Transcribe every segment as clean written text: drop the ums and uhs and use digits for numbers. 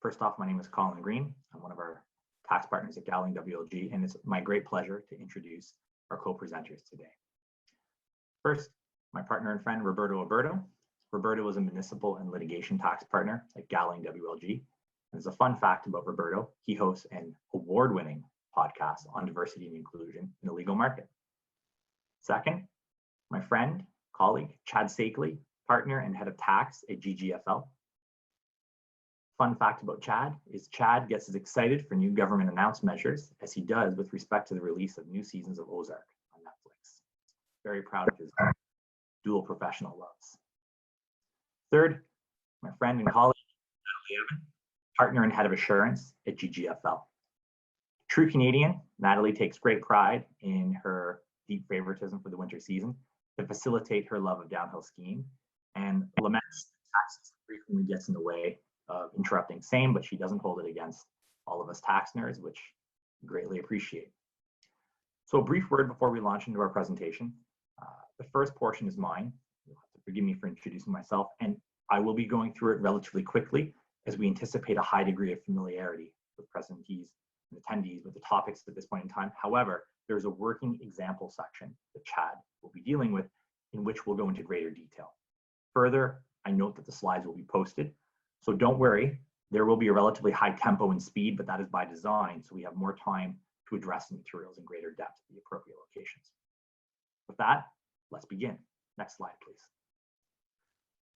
First off, my name is Colin Green. I'm one of our tax partners at Gowling WLG, and it's my great pleasure to introduce our co-presenters today. First, my partner and friend, Roberto Alberto. Roberto is a municipal and litigation tax partner at Gowling WLG. And as a fun fact about Roberto, he hosts an award-winning podcast on diversity and inclusion in the legal market. Second, my friend, colleague, Chad Sakeley, partner and head of tax at GGFL. Fun fact about Chad is Chad gets as excited for new government announced measures as he does with respect to the release of new seasons of Ozark on Netflix. Very proud of his dual professional loves. Third, my friend and colleague, Natalie Evan, partner and head of assurance at GGFL. True Canadian, Natalie takes great pride in her deep favoritism for the winter season to facilitate her love of downhill skiing and laments taxes frequently gets in the way of interrupting same, but she doesn't hold it against all of us tax nerds, which we greatly appreciate. So a brief word before we launch into our presentation. The first portion is mine. You'll have to forgive me for introducing myself, and I will be going through it relatively quickly as we anticipate a high degree of familiarity with presentees and attendees with the topics at this point in time. However, there's a working example section that Chad will be dealing with in which we'll go into greater detail. Further, I note that the slides will be posted. So don't worry, there will be a relatively high tempo and speed, but that is by design, so we have more time to address the materials in greater depth at the appropriate locations. With that, let's begin. Next slide, please.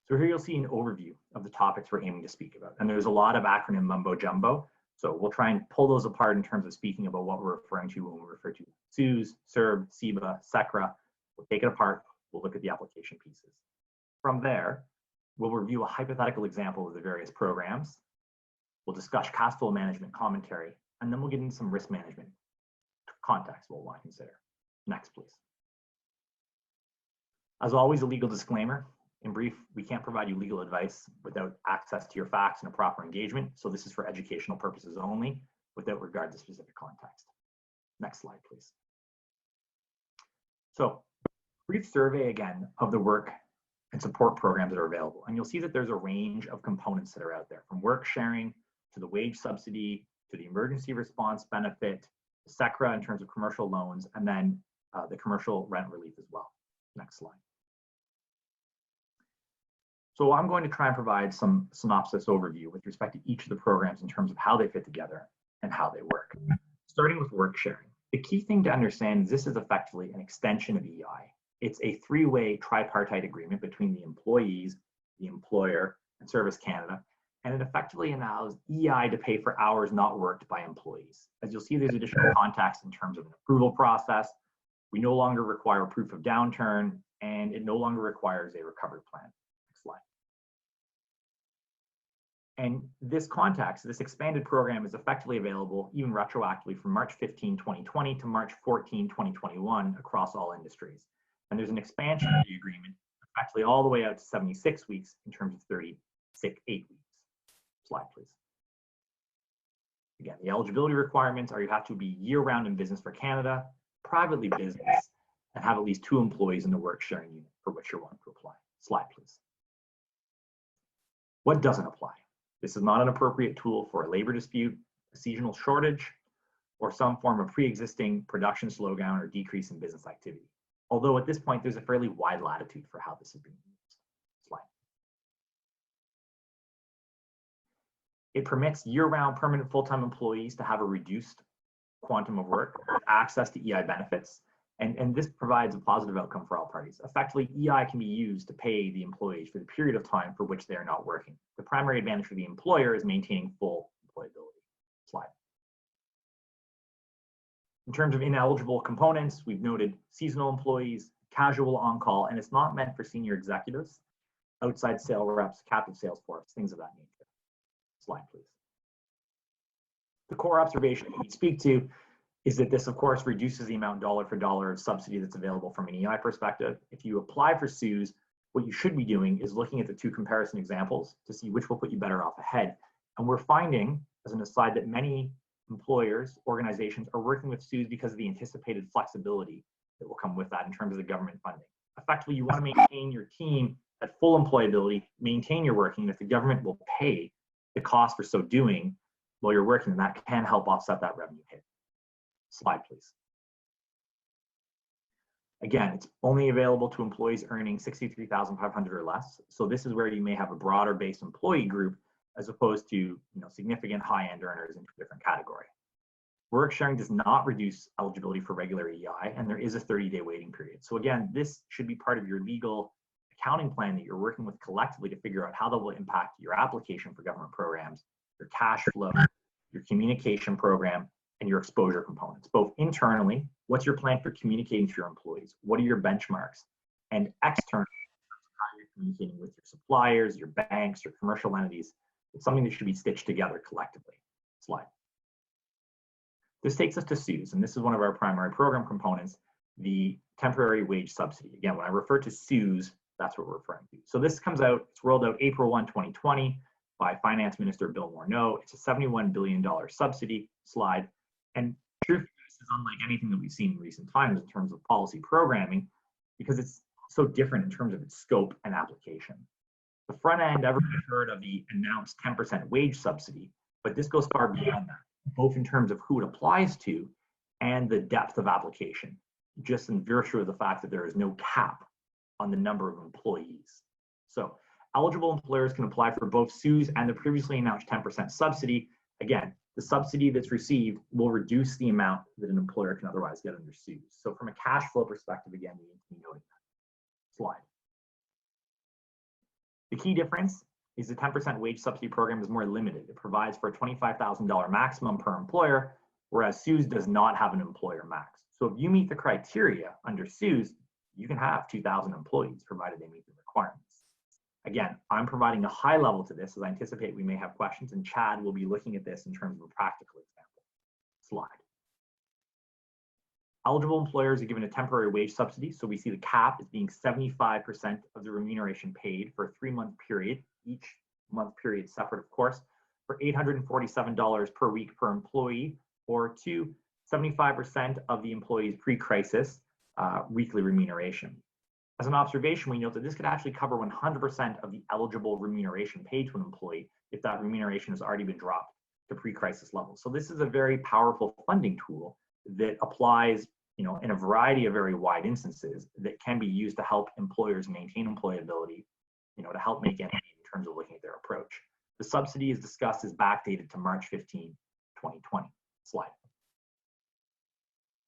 So here you'll see an overview of the topics we're aiming to speak about. And there's a lot of acronym mumbo jumbo, so we'll try and pull those apart in terms of speaking about what we're referring to when we refer to SUS, CERB, CEBA, SECRA. We'll take it apart, we'll look at the application pieces. From there, we'll review a hypothetical example of the various programs. We'll discuss cash flow management commentary, and then we'll get into some risk management context we'll want to consider. Next, please. As always, a legal disclaimer. In brief, we can't provide you legal advice without access to your facts and a proper engagement, so this is for educational purposes only, without regard to specific context. Next slide, please. So, brief survey again of the work and support programs that are available. And you'll see that there's a range of components that are out there, from work sharing to the wage subsidy to the emergency response benefit, the SECRA in terms of commercial loans, and then the commercial rent relief as well. Next slide. So I'm going to try and provide some synopsis overview with respect to each of the programs in terms of how they fit together and how they work. Starting with work sharing. The key thing to understand is this is effectively an extension of EI. It's a three-way tripartite agreement between the employees, the employer, and Service Canada, and it effectively allows EI to pay for hours not worked by employees. As you'll see, there's additional context in terms of an approval process. We no longer require proof of downturn, and it no longer requires a recovery plan. Next slide. And this context, this expanded program is effectively available even retroactively from March 15, 2020 to March 14, 2021 across all industries. And there's an expansion of the agreement actually all the way out to 76 weeks in terms of 8 weeks. Slide, please. Again, the eligibility requirements are you have to be year-round in business for Canada, privately business, and have at least 2 employees in the work sharing unit for which you're wanting to apply. Slide, please. What doesn't apply? This is not an appropriate tool for a labor dispute, a seasonal shortage, or some form of pre-existing production slowdown or decrease in business activity. Although at this point, there's a fairly wide latitude for how this is being used. Slide. It permits year-round permanent full-time employees to have a reduced quantum of work with access to EI benefits, and this provides a positive outcome for all parties. Effectively, EI can be used to pay the employees for the period of time for which they are not working. The primary advantage for the employer is maintaining full employability. Slide. In terms of ineligible components, we've noted seasonal employees, casual on-call, and it's not meant for senior executives, outside sales reps, captive sales force, things of that nature. Slide, please. The core observation we speak to is that this, of course, reduces the amount dollar for dollar of subsidy that's available from an EI perspective. If you apply for SUS, what you should be doing is looking at the 2 comparison examples to see which will put you better off ahead. And we're finding, as an aside, that many employers, organizations are working with SUS because of the anticipated flexibility that will come with that in terms of the government funding. Effectively, you want to maintain your team at full employability, maintain your working, that the government will pay the cost for so doing while you're working, and that can help offset that revenue hit. Slide, please. Again, it's only available to employees earning $63,500 or less. So this is where you may have a broader based employee group as opposed to significant high-end earners into a different category. Work sharing does not reduce eligibility for regular EI, and there is a 30-day waiting period. So again, this should be part of your legal accounting plan that you're working with collectively to figure out how that will impact your application for government programs, your cash flow, your communication program, and your exposure components, both internally, what's your plan for communicating to your employees? What are your benchmarks? And externally, how you're communicating with your suppliers, your banks, your commercial entities. It's something that should be stitched together collectively. Slide. This takes us to CEWS, and this is one of our primary program components, the temporary wage subsidy. Again, when I refer to CEWS, that's what we're referring to. So this comes out, it's rolled out April 1, 2020 by Finance Minister Bill Morneau. It's a $71 billion subsidy. Slide. And truthfully, this is unlike anything that we've seen in recent times in terms of policy programming, because it's so different in terms of its scope and application. The front end, everyone heard of the announced 10% wage subsidy, but this goes far beyond that, both in terms of who it applies to and the depth of application, just in virtue of the fact that there is no cap on the number of employees. So eligible employers can apply for both CEWS and the previously announced 10% subsidy. Again, the subsidy that's received will reduce the amount that an employer can otherwise get under CEWS. So from a cash flow perspective, again, you need to be noting that. Slide. The key difference is the 10% wage subsidy program is more limited. It provides for a $25,000 maximum per employer, whereas CEWS does not have an employer max. So if you meet the criteria under CEWS, you can have 2,000 employees, provided they meet the requirements. Again, I'm providing a high level to this as I anticipate we may have questions, and Chad will be looking at this in terms of a practical example. Slide. Eligible employers are given a temporary wage subsidy, so we see the cap as being 75% of the remuneration paid for a 3-month period, each month period separate, of course, for $847 per week per employee, or to 75% of the employee's pre-crisis weekly remuneration. As an observation, we note that this could actually cover 100% of the eligible remuneration paid to an employee if that remuneration has already been dropped to pre-crisis levels. So this is a very powerful funding tool that applies, in a variety of very wide instances that can be used to help employers maintain employability, to help make ends meet in terms of looking at their approach. The subsidy is discussed as backdated to March 15, 2020. Slide.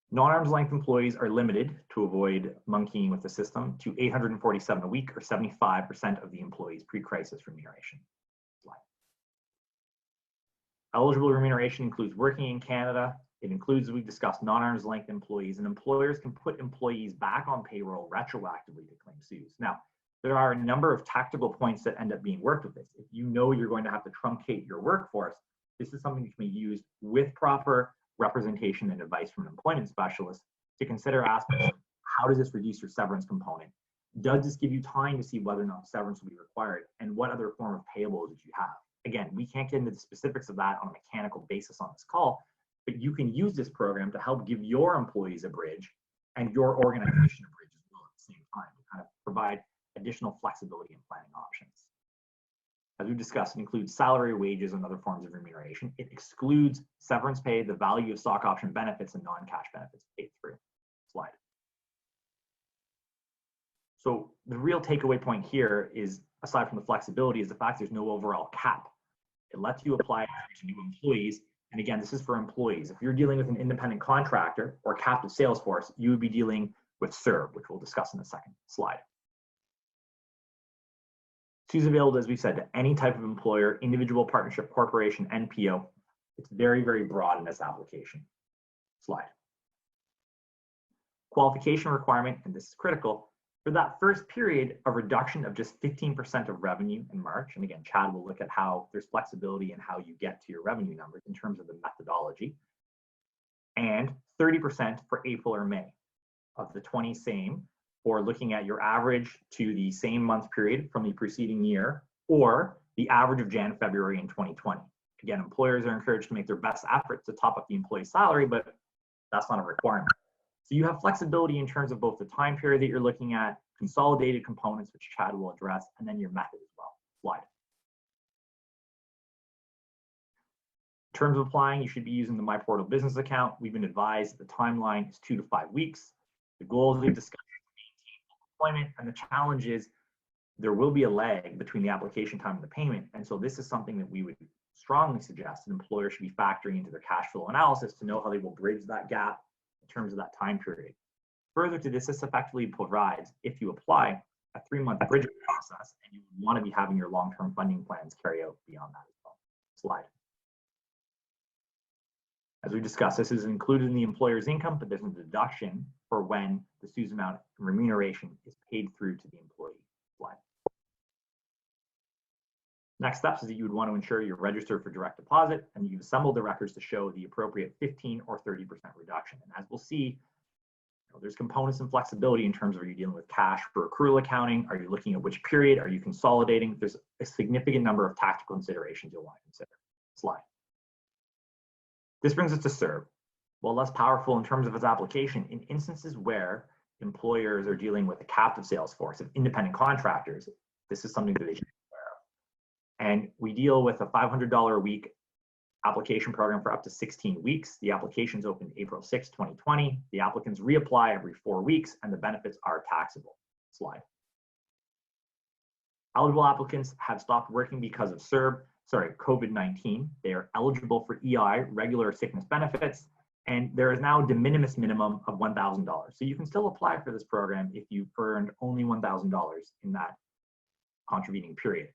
Non-arm's length employees are limited, to avoid monkeying with the system, to $847 a week, or 75% of the employee's pre-crisis remuneration. Slide. Eligible remuneration includes working in Canada. It includes, as we've discussed, non-arm's length employees, and employers can put employees back on payroll retroactively to claim CEWS. Now, there are a number of tactical points that end up being worked with this. If you know you're going to have to truncate your workforce, this is something that can be used with proper representation and advice from an employment specialist to consider aspects of how does this reduce your severance component? Does this give you time to see whether or not severance will be required, and what other form of payables that you have? Again, we can't get into the specifics of that on a mechanical basis on this call, but you can use this program to help give your employees a bridge and your organization a bridge as well at the same time to kind of provide additional flexibility and planning options. As we've discussed, it includes salary, wages, and other forms of remuneration. It excludes severance pay, the value of stock option benefits, and non-cash benefits paid through. Slide. So the real takeaway point here is, aside from the flexibility, is the fact there's no overall cap. It lets you apply to new employees. And again, this is for employees. If you're dealing with an independent contractor or captive sales force, you would be dealing with SERB, which we'll discuss in the second slide. CEWS is available, as we said, to any type of employer, individual, partnership, corporation, NPO. It's very, very broad in this application. Slide. Qualification requirement, and this is critical, for that first period, a reduction of just 15% of revenue in March. And again, Chad will look at how there's flexibility in how you get to your revenue numbers in terms of the methodology. And 30% for April or May of the 20 same, or looking at your average to the same month period from the preceding year, or the average of Jan, February in 2020. Again, employers are encouraged to make their best efforts to top up the employee's salary, but that's not a requirement. So you have flexibility in terms of both the time period that you're looking at, consolidated components, which Chad will address, and then your method as well. Slide. terms of applying, you should be using the My Portal business account. We've been advised the timeline is 2 to 5 weeks. The goals we've discussed are maintain employment, and the challenge is there will be a lag between the application time and the payment. And so this is something that we would strongly suggest an employer should be factoring into their cash flow analysis to know how they will bridge that gap in terms of that time period. Further to this effectively provides, if you apply, a 3-month bridging process, and you would want to be having your long-term funding plans carry out beyond that as well. Slide. As we discussed, this is included in the employer's income, but there's a deduction for when the CEWS amount remuneration is paid through to the employee. Slide. Next steps is that you would want to ensure you're registered for direct deposit and you've assembled the records to show the appropriate 15 or 30% reduction. And as we'll see, there's components and flexibility in terms of, are you dealing with cash for accrual accounting? Are you looking at which period? Are you consolidating? There's a significant number of tactical considerations you'll want to consider. Slide. This brings us to SERB. While less powerful in terms of its application, in instances where employers are dealing with a captive sales force of independent contractors, this is something that they should be aware of. And we deal with a $500 a week application program for up to 16 weeks. The applications opened April 6, 2020. The applicants reapply every 4 weeks, and the benefits are taxable. Slide. Eligible applicants have stopped working because of COVID-19. They are eligible for EI, regular sickness benefits, and there is now a de minimis minimum of $1,000. So you can still apply for this program if you've earned only $1,000 in that contravening period.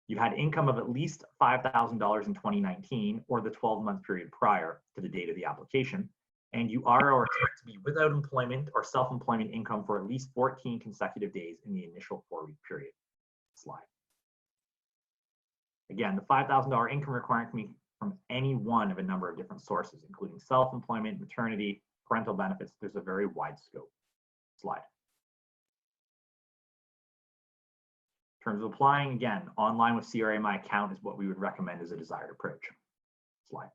You had income of at least $5,000 in 2019 or the 12-month period prior to the date of the application, and you are or expect to be without employment or self-employment income for at least 14 consecutive days in the initial 4-week period. Slide. Again, the $5,000 income requirement can be from any one of a number of different sources, including self-employment, maternity, parental benefits. There's a very wide scope. Slide. In terms of applying, again, online with CRA My Account is what we would recommend as a desired approach. Slide.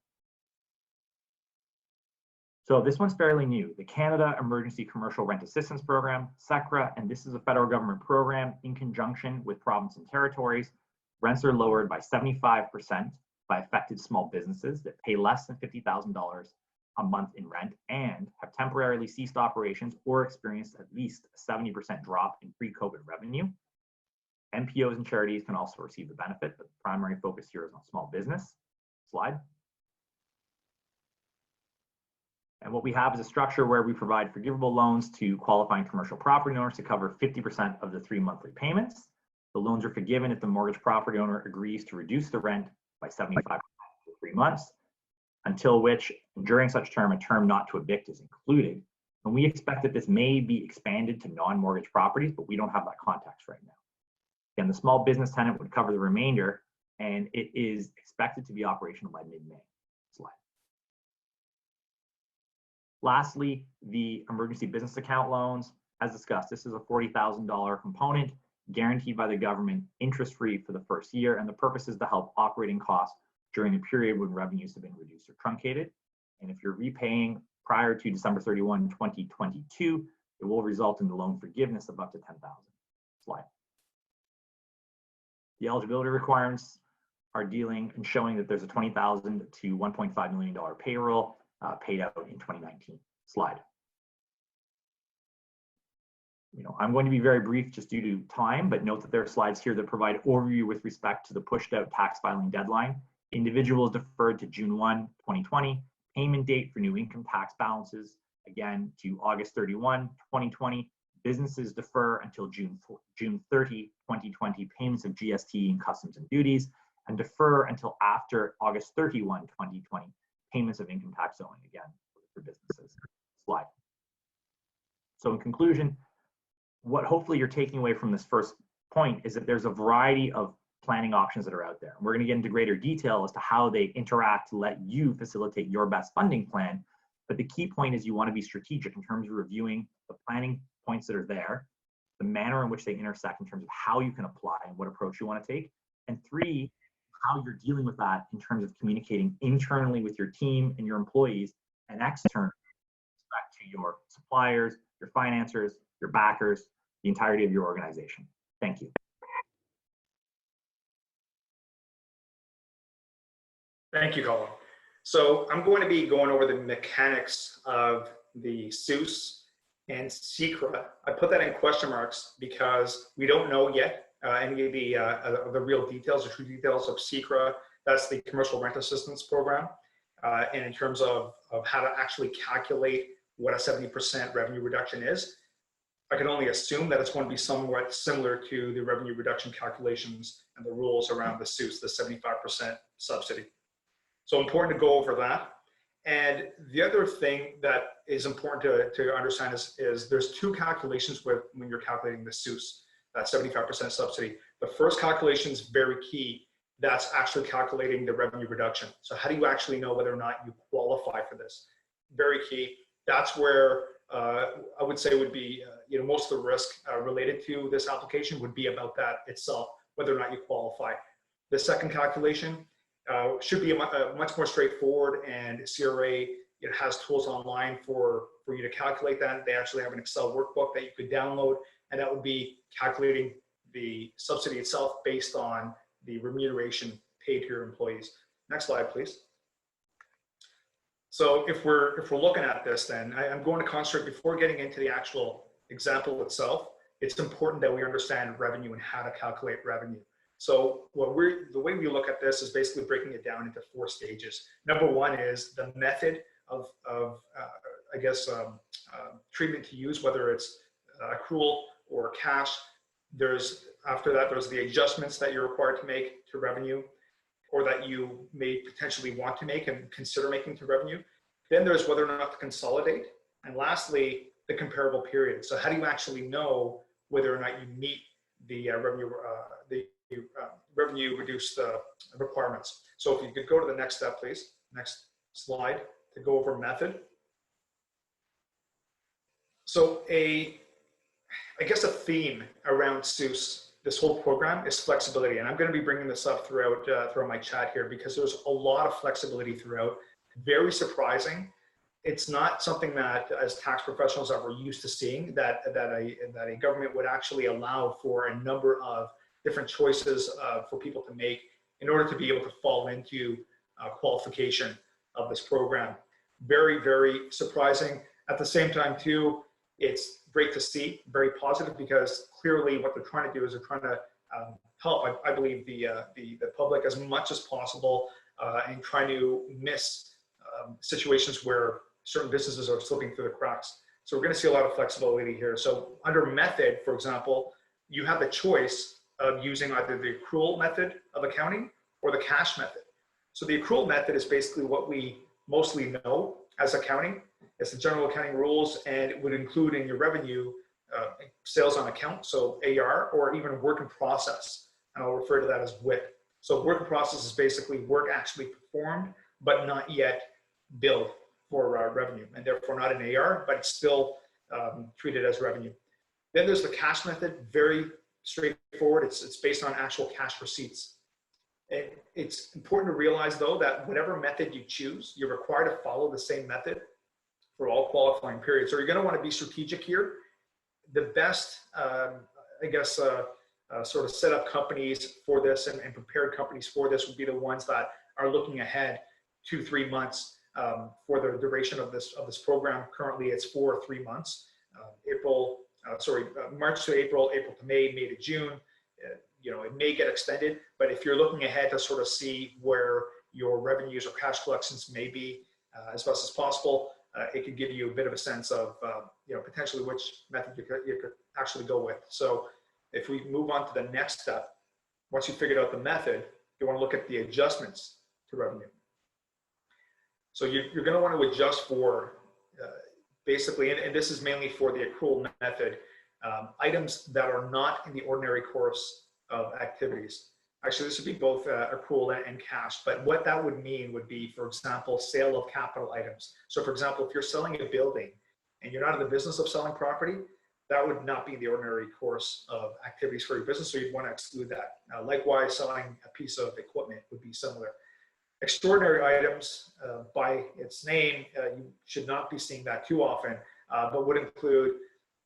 So this one's fairly new. The Canada Emergency Commercial Rent Assistance Program, SECRA, and this is a federal government program in conjunction with provinces and territories. Rents are lowered by 75% by affected small businesses that pay less than $50,000 a month in rent and have temporarily ceased operations or experienced at least a 70% drop in pre-COVID revenue. NPOs and charities can also receive the benefit, but the primary focus here is on small business. Slide. And what we have is a structure where we provide forgivable loans to qualifying commercial property owners to cover 50% of the 3 monthly payments. The loans are forgiven if the mortgage property owner agrees to reduce the rent by 75% for 3 months, until which, during such term, a term not to evict is included. And we expect that this may be expanded to non-mortgage properties, but we don't have that context right now. Again, the small business tenant would cover the remainder, and it is expected to be operational by mid-May. Slide. Lastly, the emergency business account loans. As discussed, this is a $40,000 component guaranteed by the government, interest-free for the first year, and the purpose is to help operating costs during a period when revenues have been reduced or truncated. And if you're repaying prior to December 31, 2022, it will result in the loan forgiveness of up to $10,000. Slide. The eligibility requirements are dealing and showing that there's a $20,000 to $1.5 million payroll paid out in 2019. Slide. I'm going to be very brief just due to time, but note that there are slides here that provide overview with respect to the pushed out tax filing deadline. Individuals deferred to June 1, 2020. Payment date for new income tax balances, again, to August 31, 2020. Businesses defer until June 30, 2020, payments of GST and customs and duties, and defer until after August 31, 2020, payments of income tax owing, again, for businesses. Slide. So in conclusion, what hopefully you're taking away from this first point is that there's a variety of planning options that are out there. We're going to get into greater detail as to how they interact to let you facilitate your best funding plan. But the key point is you want to be strategic in terms of reviewing the planning points that are there, the manner in which they intersect in terms of how you can apply and what approach you want to take. And 3, how you're dealing with that in terms of communicating internally with your team and your employees and externally with respect to your suppliers, your financiers, your backers, the entirety of your organization. Thank you. Thank you, Colin. So I'm going to be going over the mechanics of the SUS and SECRA. I put that in question marks because we don't know yet any of the real details, the true details of SECRA. That's the Commercial Rent Assistance Program. And in terms of how to actually calculate what a 70% revenue reduction is, I can only assume that it's going to be somewhat similar to the revenue reduction calculations and the rules around the SUS, the 75% subsidy. So important to go over that. And the other thing that is important to understand is there's two calculations when you're calculating the SUS, that 75% subsidy. The first calculation is very key. That's actually calculating the revenue reduction. So how do you actually know whether or not you qualify for this? Very key. That's where I would say would be, most of the risk related to this application would be about that itself, whether or not you qualify. The second calculation should be much more straightforward, and CRA has tools online for you to calculate that. They actually have an Excel workbook that you could download, and that would be calculating the subsidy itself based on the remuneration paid to your employees. Next slide, please. So if we're looking at this, then I'm going to concentrate before getting into the actual example itself. It's important that we understand revenue and how to calculate revenue. So the way we look at this is basically breaking it down into 4 stages. Number 1 is the method of treatment to use, whether it's accrual or cash. After that, there's the adjustments that you're required to make to revenue, or that you may potentially want to make and consider making to revenue. Then there's whether or not to consolidate. And lastly, the comparable period. So how do you actually know whether or not you meet the revenue reduced requirements? So if you could go to the next step, please. Next slide, to go over method. So I guess a theme around SUS, this whole program, is flexibility. And I'm going to be bringing this up throughout my chat here because there's a lot of flexibility throughout. Very surprising. It's not something that, as tax professionals, that we're used to seeing, that a government would actually allow for a number of different choices for people to make in order to be able to fall into qualification of this program. Very, very surprising. At the same time, too, it's great to see, very positive, because clearly what they're trying to do is they're trying to help, I believe, the public as much as possible and trying to miss situations where certain businesses are slipping through the cracks. So we're going to see a lot of flexibility here. So under method, for example, you have the choice of using either the accrual method of accounting or the cash method. So the accrual method is basically what we mostly know as accounting. It's the general accounting rules, and it would include in your revenue sales on account, so AR, or even work in process, and I'll refer to that as WIP. So work in process is basically work actually performed but not yet billed for revenue, and therefore not an AR, but it's still treated as revenue. Then there's the cash method, very straightforward. It's based on actual cash receipts. It's important to realize, though, that whatever method you choose, you're required to follow the same method for all qualifying periods. So you're going to want to be strategic here. The best, sort of set up companies for this and prepared companies for this would be the ones that are looking ahead 2-3 months for the duration of this program. Currently, it's for 3 months. March to April, April to May, May to June. It may get extended, but if you're looking ahead to sort of see where your revenues or cash collections may be as best as possible, it could give you a bit of a sense of potentially which method you could actually go with. So if we move on to the next step, once you figured out the method, you want to look at the adjustments to revenue. So you're going to want to adjust for basically, and this is mainly for the accrual method, items that are not in the ordinary course of activities. Actually, this would be both accrual and cash, but what that would mean would be, for example, sale of capital items. So for example, if you're selling a building and you're not in the business of selling property, that would not be the ordinary course of activities for your business, so you'd want to exclude that. Likewise, selling a piece of equipment would be similar. Extraordinary items, by its name, you should not be seeing that too often, but would include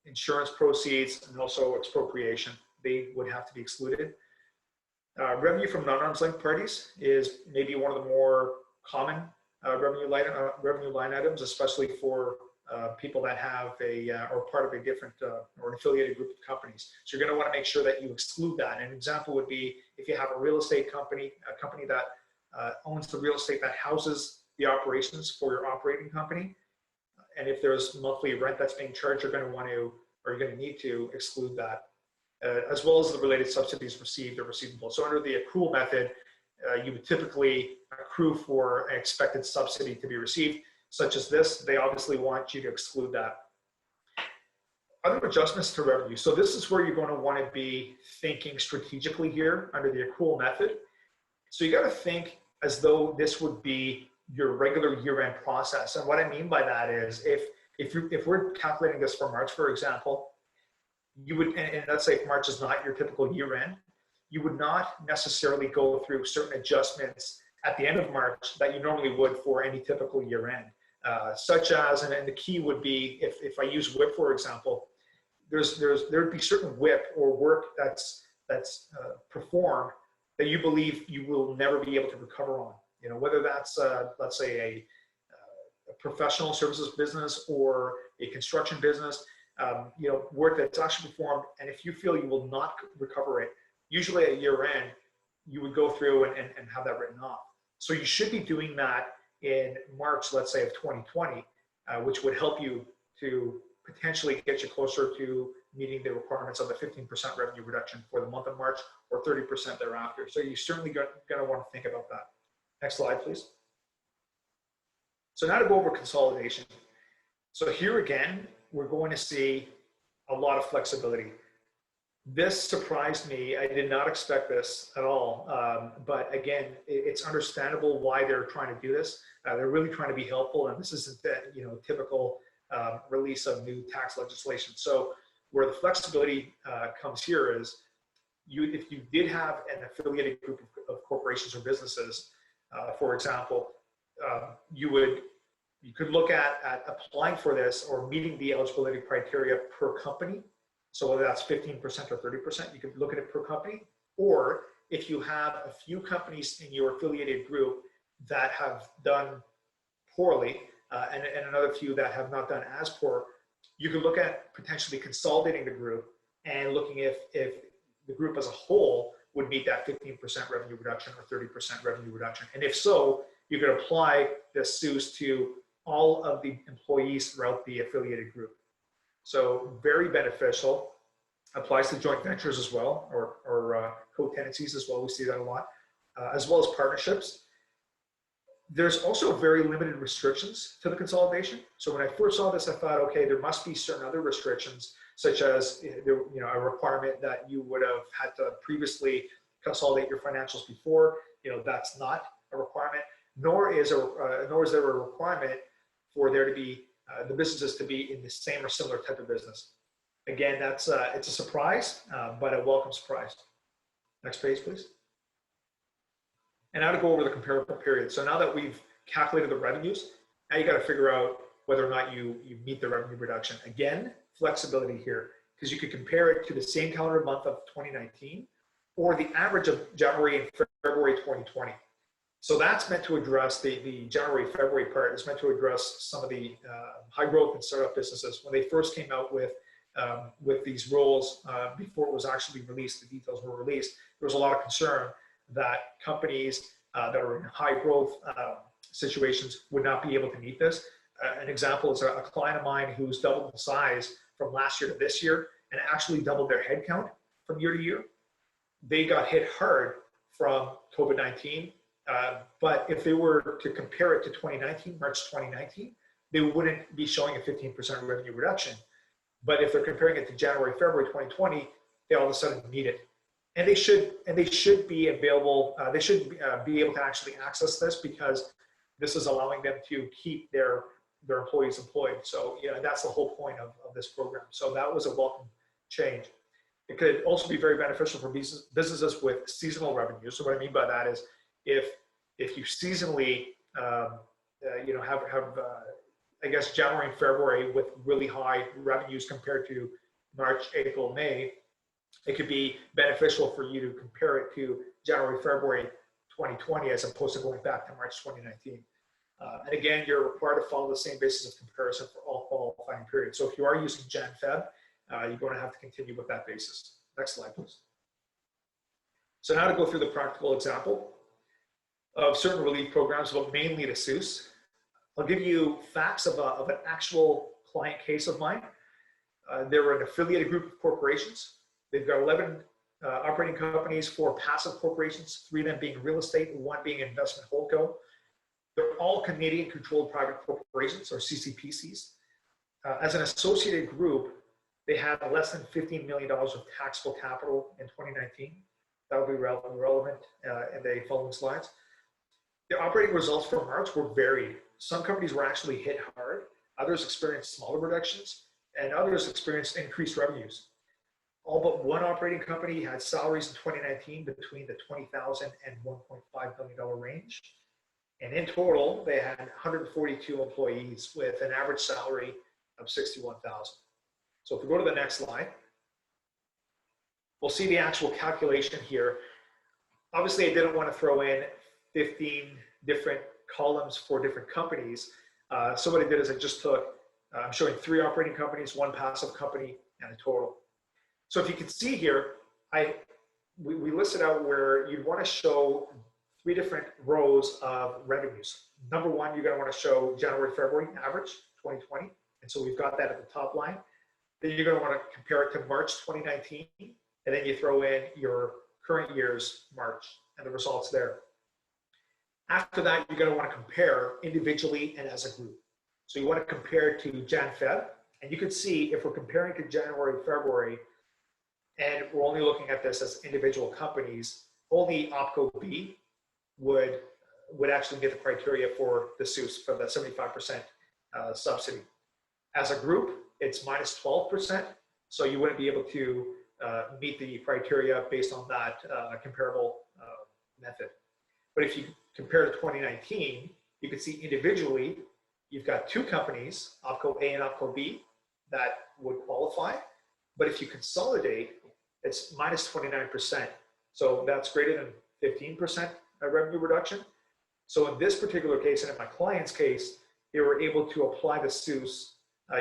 insurance proceeds and also expropriation. They would have to be excluded. Revenue from non-arm's length parties is maybe one of the more common revenue line items, especially for people that have or part of a different or an affiliated group of companies. So you're going to want to make sure that you exclude that. An example would be if you have a real estate company, a company that owns the real estate that houses the operations for your operating company, and if there's monthly rent that's being charged, you're going to want to, or you're going to need to exclude that, as well as the related subsidies received or receivable. So under the accrual method, you would typically accrue for an expected subsidy to be received, such as this. They obviously want you to exclude that. Other adjustments to revenue. So this is where you're going to want to be thinking strategically here under the accrual method. So you got to think as though this would be your regular year-end process. And what I mean by that is if we're calculating this for March, for example, you would, and let's say if March is not your typical year-end, you would not necessarily go through certain adjustments at the end of March that you normally would for any typical year-end, such as, and the key would be, if I use WIP, for example, there'd be certain WIP or work that's performed that you believe you will never be able to recover on. You know, whether that's, let's say a professional services business or a construction business, you know, work that's actually performed. And if you feel you will not recover it, usually at year end, you would go through and have that written off. So you should be doing that in March, let's say of 2020, which would help you to potentially get you closer to meeting the requirements of the 15% revenue reduction for the month of March or 30% thereafter. So you certainly going to want to think about that. Next slide, please. So now to go over consolidation. So here again, we're going to see a lot of flexibility. This surprised me. I did not expect this at all. But again, it's understandable why they're trying to do this. They're really trying to be helpful, and this isn't that, you know, typical release of new tax legislation. So where the flexibility comes here is, if you did have an affiliated group of corporations or businesses, for example, you could look at applying for this or meeting the eligibility criteria per company. So whether that's 15% or 30%, you could look at it per company. Or if you have a few companies in your affiliated group that have done poorly and another few that have not done as poor, you could look at potentially consolidating the group and looking if the group as a whole would meet that 15% revenue reduction or 30% revenue reduction. And if so, you could apply the SUS to all of the employees throughout the affiliated group. So very beneficial. Applies to joint ventures as well, or co-tenancies as well. We see that a lot, as well as partnerships. There's also very limited restrictions to the consolidation. So when I first saw this, I thought, okay, there must be certain other restrictions, such as, you know, a requirement that you would have had to previously consolidate your financials before. You know, that's not a requirement. Nor is there a requirement for there to be the businesses to be in the same or similar type of business. Again, it's a surprise, but a welcome surprise. Next page, please. And now to go over the comparable period. So now that we've calculated the revenues, now you got to figure out whether or not you meet the revenue reduction. Again, flexibility here, because you could compare it to the same calendar month of 2019 or the average of January and February 2020. So that's meant to address the January-February part is meant to address some of the high growth and startup businesses. When they first came out with these rules, before it was actually released, the details were released, there was a lot of concern that companies that are in high growth situations would not be able to meet this. An example is a client of mine who's doubled in size from last year to this year and actually doubled their headcount from year to year. They got hit hard from COVID-19. But if they were to compare it to 2019, March 2019, they wouldn't be showing a 15% revenue reduction. But if they're comparing it to January, February 2020, they all of a sudden meet it. And they should be available. They should be able to actually access this, because this is allowing them to keep their employees employed. So yeah, that's the whole point of this program. So that was a welcome change. It could also be very beneficial for businesses with seasonal revenue. So what I mean by that is, if you seasonally, you know, have I guess January and February with really high revenues compared to March, April, May, it could be beneficial for you to compare it to January, February 2020 as opposed to going back to March 2019. And again, you're required to follow the same basis of comparison for all qualifying periods. So if you are using Jan-Feb, you're going to have to continue with that basis. Next slide, please. So now to go through the practical example of certain relief programs, but mainly to SUS. I'll give you facts of an actual client case of mine. They're an affiliated group of corporations. They've got 11 operating companies, 4 passive corporations, 3 of them being real estate, 1 being investment holdco. They're all Canadian-controlled private corporations, or CCPCs. As an associated group, they had less than $15 million of taxable capital in 2019. That will be relevant in the following slides. The operating results for March were varied. Some companies were actually hit hard, others experienced smaller reductions, and others experienced increased revenues. All but one operating company had salaries in 2019 between the $20,000 and $1.5 million range. And in total, they had 142 employees with an average salary of $61,000. So if we go to the next slide, we'll see the actual calculation here. Obviously, I didn't want to throw in 15 different columns for different companies. So what I did is I just took, I'm showing 3 operating companies, 1 passive company, and a total. So if you can see here, we listed out where you'd want to show 3 different rows of revenues. Number 1, you're going to want to show January, February average 2020. And so we've got that at the top line. Then you're going to want to compare it to March 2019. And then you throw in your current year's March and the results there. After that, you're going to want to compare individually and as a group. So you want to compare to Jan-Feb. And you can see if we're comparing to January, February, and we're only looking at this as individual companies, only OPCO B would actually get the criteria for the SUS, for the 75% subsidy. As a group, it's minus 12%, so you wouldn't be able to meet the criteria based on that comparable method. But if you compare to 2019, you can see individually, you've got 2 companies, OPCO A and OPCO B, that would qualify. But if you consolidate, it's minus 29%. So that's greater than 15% revenue reduction. So in this particular case, and in my client's case, they were able to apply the SUS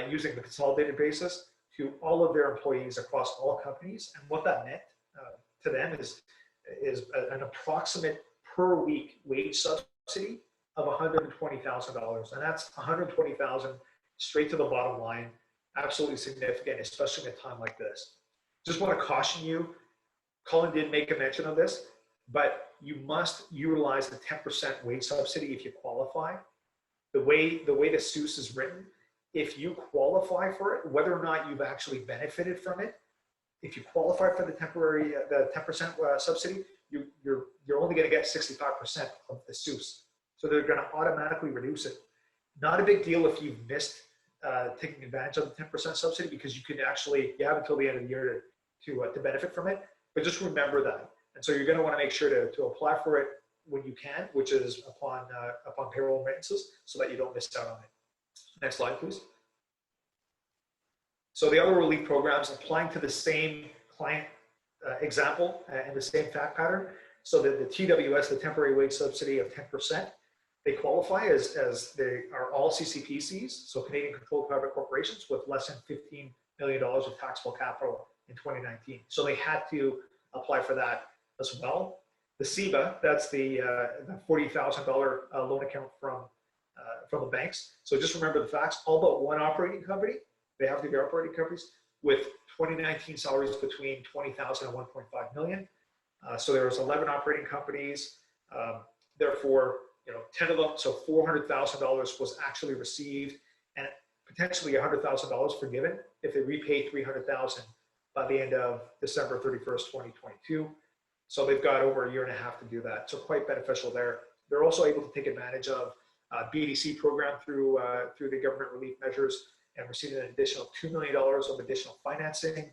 using the consolidated basis to all of their employees across all companies. And what that meant to them is an approximate per week wage subsidy of $120,000. And that's $120,000 straight to the bottom line. Absolutely significant, especially in a time like this. Just want to caution you, Colin did make a mention of this, but you must utilize the 10% wage subsidy if you qualify. The way the SUS is written, if you qualify for it, whether or not you've actually benefited from it, if you qualify for the 10% subsidy, you're only going to get 65% of the SUS. So they're going to automatically reduce it. Not a big deal if you've missed taking advantage of the 10% subsidy, because you have until the end of the year to benefit from it. But just remember that. And so you're going to want to make sure to apply for it when you can, which is upon payroll remittances, so that you don't miss out on it. Next slide, please. So the other relief programs applying to the same client example and the same fact pattern. So the TWS, the temporary wage subsidy of 10%, they qualify as they are all CCPCs, so Canadian controlled private corporations with less than $15 million of taxable capital in 2019. So they had to apply for that as well. The CEBA, that's the $40,000 loan account from the banks. So just remember the facts. All but one operating company, they have to be operating companies with 2019 salaries between $20,000 and $1.5 million. So there was 11 operating companies. Therefore, 10 of them, so $400,000 was actually received, and potentially $100,000 forgiven if they repay $300,000 by the end of December 31st, 2022. So they've got over a year and a half to do that. So quite beneficial there. They're also able to take advantage of BDC program through the government relief measures and receive an additional $2 million of additional financing.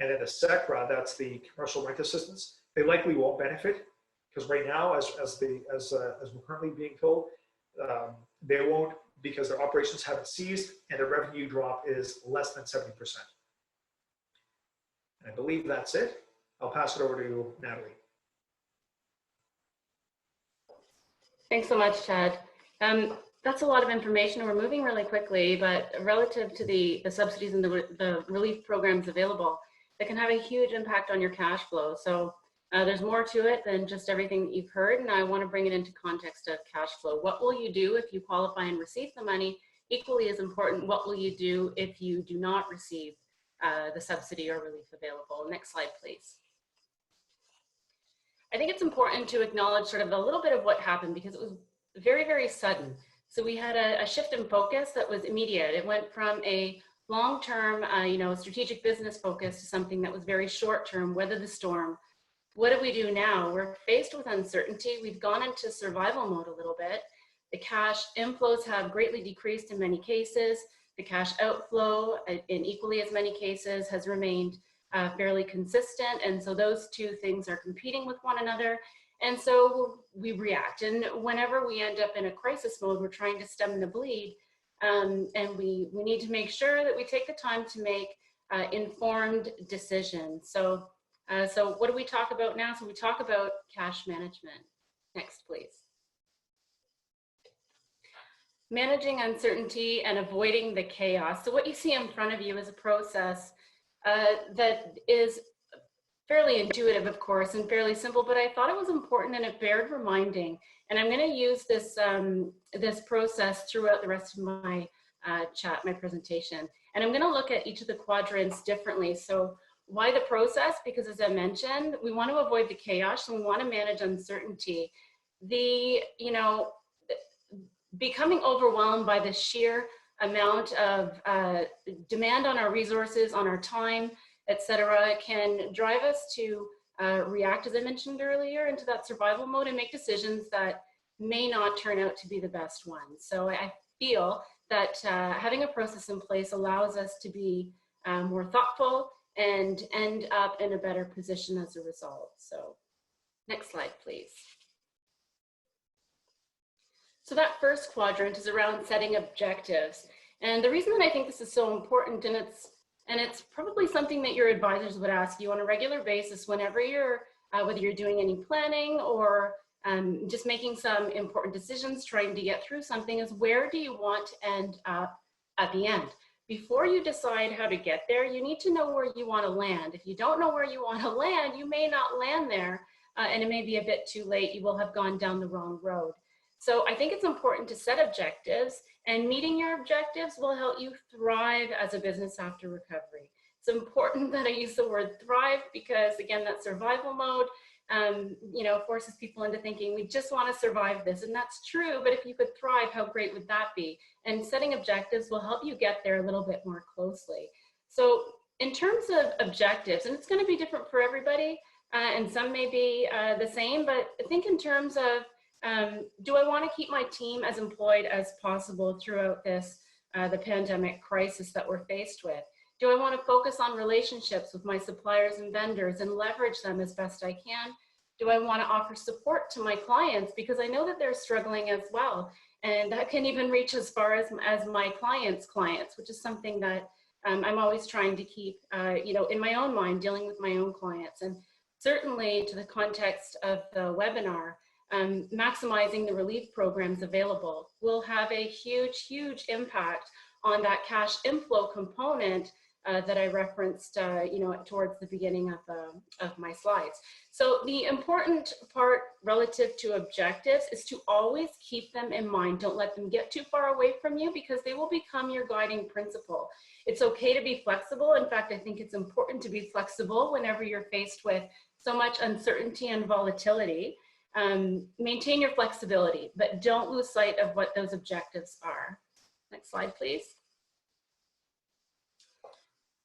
And then the SECRA, that's the commercial rent assistance, they likely won't benefit, because right now, as we're currently being told, they won't, because their operations haven't ceased and the revenue drop is less than 70%. And I believe that's it. I'll pass it over to Natalie. Thanks so much, Chad. that's a lot of information. We're moving really quickly, but relative to the subsidies and the relief programs available, that can have a huge impact on your cash flow. So there's more to it than just everything that you've heard, and I want to bring it into context of cash flow. What will you do if you qualify and receive the money? Equally as important, what will you do if you do not receive the subsidy or relief available? Next slide, please. I think it's important to acknowledge sort of a little bit of what happened, because it was very, very sudden. So we had a shift in focus that was immediate. It went from a long-term, strategic business focus to something that was very short-term, weather the storm. What do we do now? We're faced with uncertainty. We've gone into survival mode a little bit. The cash inflows have greatly decreased in many cases. The cash outflow, in equally as many cases, has remained fairly consistent. And so those two things are competing with one another. And so we react. And whenever we end up in a crisis mode, we're trying to stem the bleed. And we need to make sure that we take the time to make informed decisions. So what do we talk about now? So we talk about cash management. Next, please. Managing uncertainty and avoiding the chaos. So what you see in front of you is a process that is fairly intuitive, of course, and fairly simple, but I thought it was important and it bared reminding. And I'm going to use this, this process throughout the rest of my my presentation. And I'm going to look at each of the quadrants differently. So why the process? Because as I mentioned, we want to avoid the chaos and we want to manage uncertainty. Becoming overwhelmed by the sheer amount of demand on our resources, on our time, etc., can drive us to react, as I mentioned earlier, into that survival mode and make decisions that may not turn out to be the best ones. So I feel that having a process in place allows us to be more thoughtful and end up in a better position as a result. So next slide, please. So that first quadrant is around setting objectives. And the reason that I think this is so important, and it's probably something that your advisors would ask you on a regular basis whenever you're, whether you're doing any planning or just making some important decisions, trying to get through something, is where do you want to end up at the end? Before you decide how to get there, you need to know where you want to land. If you don't know where you want to land, you may not land there, and it may be a bit too late. You will have gone down the wrong road. So I think it's important to set objectives, and meeting your objectives will help you thrive as a business after recovery. It's important that I use the word thrive because, again, that survival mode, forces people into thinking we just want to survive this, and that's true, but if you could thrive, how great would that be? And setting objectives will help you get there a little bit more closely. So in terms of objectives, and it's going to be different for everybody, and some may be the same, but think in terms of do I want to keep my team as employed as possible throughout this, the pandemic crisis that we're faced with? Do I want to focus on relationships with my suppliers and vendors and leverage them as best I can? Do I want to offer support to my clients? Because I know that they're struggling as well. And that can even reach as far as my clients' clients, which is something that I'm always trying to keep, in my own mind, dealing with my own clients. And certainly to the context of the webinar, maximizing the relief programs available will have a huge, huge impact on that cash inflow component that I referenced, towards the beginning of my slides. So the important part relative to objectives is to always keep them in mind. Don't let them get too far away from you because they will become your guiding principle. It's okay to be flexible. In fact, I think it's important to be flexible whenever you're faced with so much uncertainty and volatility. Maintain your flexibility, but don't lose sight of what those objectives are. Next slide, please.